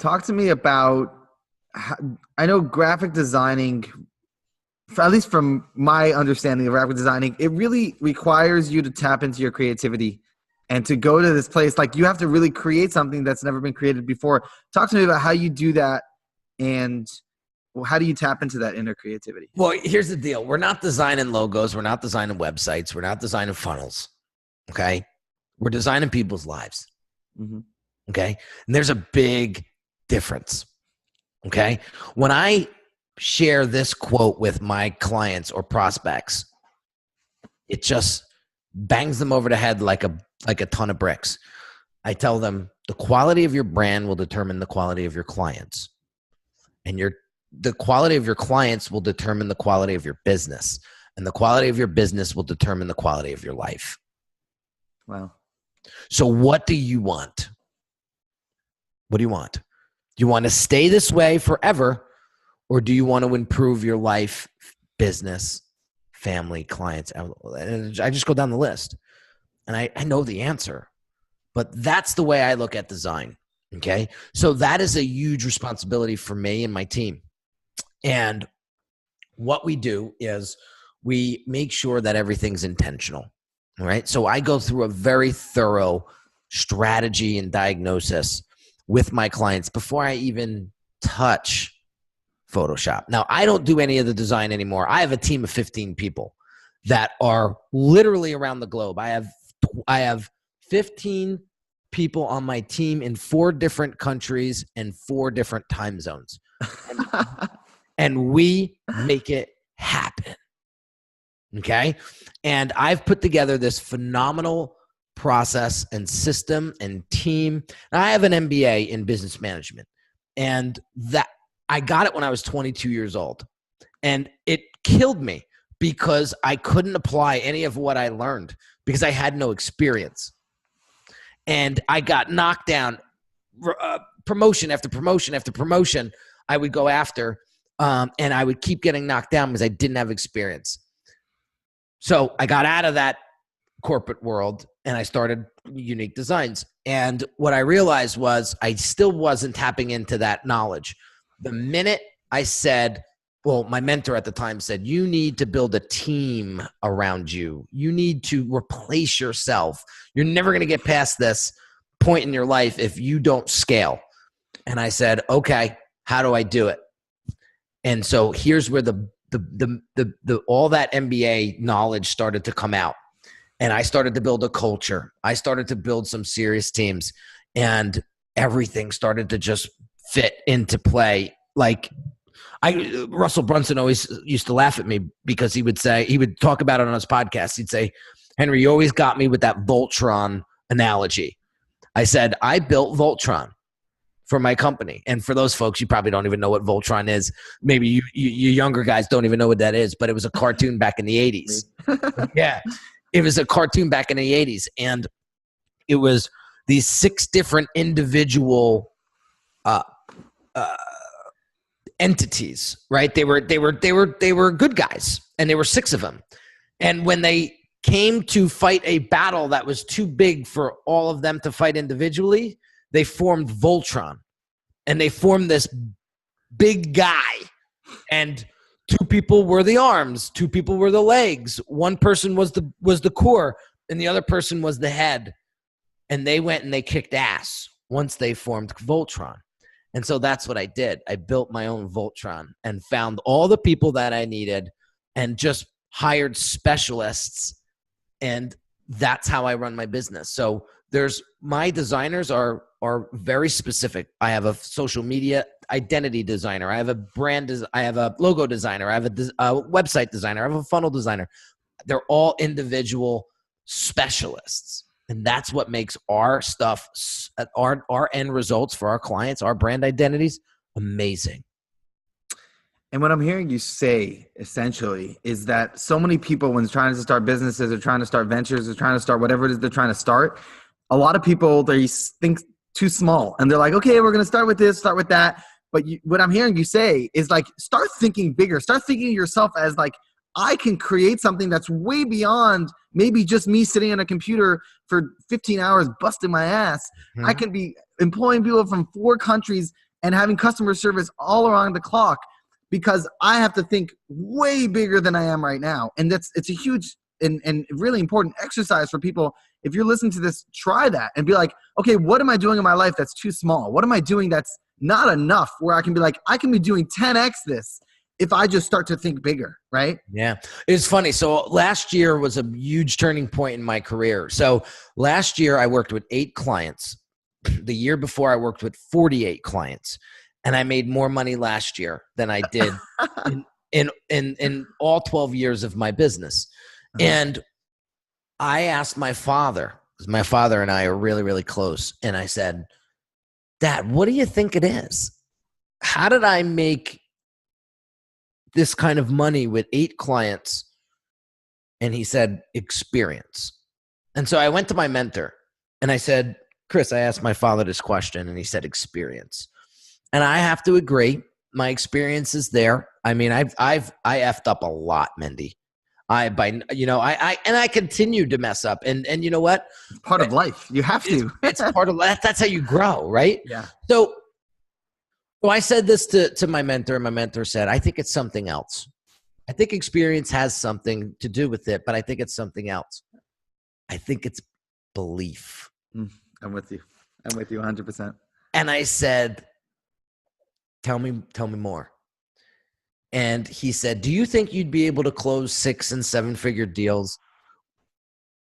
talk to me about I know graphic designing, at least from my understanding of graphic designing, it really requires you to tap into your creativity and to go to this place. Like you have to really create something that's never been created before. Talk to me about how you do that and how do you tap into that inner creativity? Well, here's the deal. We're not designing logos. We're not designing websites. We're not designing funnels. Okay. We're designing people's lives. Mm-hmm. Okay. And there's a big difference. Okay. When I share this quote with my clients or prospects, it just bangs them over the head like a ton of bricks. I tell them the quality of your brand will determine the quality of your clients, and the quality of your clients will determine the quality of your business, and the quality of your business will determine the quality of your life. Wow. So what do you want? What do you want? Do you want to stay this way forever, or do you want to improve your life, business, family, clients? And I just go down the list, and I know the answer, but that's the way I look at design. Okay. So that is a huge responsibility for me and my team. And what we do is we make sure that everything's intentional. All right. So I go through a very thorough strategy and diagnosis with my clients before I even touch Photoshop. Now, I don't do any of the design anymore. I have a team of 15 people that are literally around the globe. I have 15 people on my team in 4 different countries and 4 different time zones. And we make it happen. Okay. And I've put together this phenomenal process and system and team. And I have an MBA in business management, and that I got it when I was 22 years old, and it killed me because I couldn't apply any of what I learned because I had no experience. And I got knocked down, promotion after promotion after promotion I would go after. And I would keep getting knocked down because I didn't have experience. So I got out of that corporate world and I started Unique Designz. And what I realized was I still wasn't tapping into that knowledge. The minute I said, well, my mentor at the time said, you need to build a team around you. You need to replace yourself. You're never going to get past this point in your life if you don't scale. And I said, okay, how do I do it? And so here's where the all that MBA knowledge started to come out. And I started to build a culture. I started to build some serious teams, and everything started to just fit into play. Like Russell Brunson always used to laugh at me because he would talk about it on his podcast. He'd say, Henry, you always got me with that Voltron analogy. I said, I built Voltron for my company. And for those folks, you probably don't even know what Voltron is. Maybe you younger guys don't even know what that is, but it was a cartoon back in the 80s. Yeah. It was a cartoon back in the 80s. And it was these 6 different individual entities, right? They were good guys, and there were 6 of them. And when they came to fight a battle that was too big for all of them to fight individually, they formed Voltron, and they formed this big guy, and 2 people were the arms, 2 people were the legs, 1 person was the core, and the other person was the head. And they went and they kicked ass once they formed Voltron. And so that's what I did. I built my own Voltron and found all the people that I needed and just hired specialists. And that's how I run my business. So my designers are very specific. I have a social media identity designer. I have I have a logo designer. I have a website designer. I have a funnel designer. They're all individual specialists. And that's what makes our stuff, our end results for our clients, our brand identities, amazing. And what I'm hearing you say essentially is that so many people, when trying to start businesses or trying to start ventures or trying to start whatever it is they're trying to start, a lot of people, they think too small and they're like, okay, we're going to start with this, start with that. But what I'm hearing you say is like, start thinking bigger. Start thinking of yourself as like, I can create something that's way beyond maybe just me sitting on a computer for 15 hours busting my ass. Mm-hmm. I can be employing people from 4 countries and having customer service all around the clock because I have to think way bigger than I am right now. And it's a huge and really important exercise for people. If you're listening to this, try that and be like, okay, what am I doing in my life that's too small? What am I doing that's not enough where I can be like, I can be doing 10x this if I just start to think bigger, right? Yeah. It's funny. So last year was a huge turning point in my career. So last year I worked with 8 clients. The year before I worked with 48 clients. And I made more money last year than I did in all 12 years of my business. And I asked my father, because my father and I are really, really close. And I said, Dad, what do you think it is? How did I make this kind of money with 8 clients? And he said, experience. And so I went to my mentor and I said, Chris, I asked my father this question and he said, experience. And I have to agree. My experience is there. I mean, I effed up a lot, Mendy. I continue to mess up. And you know what? It's part of life. You have to. It's part of life. That's how you grow, right? Yeah. So I said this to my mentor, and my mentor said, I think it's something else. I think experience has something to do with it, but I think it's something else. I think it's belief. I'm with you. I'm with you 100%. And I said, tell me more. And he said, do you think you'd be able to close 6- and 7-figure deals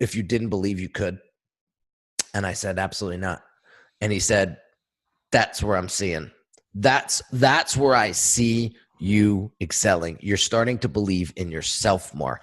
if you didn't believe you could? And I said, absolutely not. And he said, that's where I'm seeing. That's where I see you excelling. You're starting to believe in yourself more.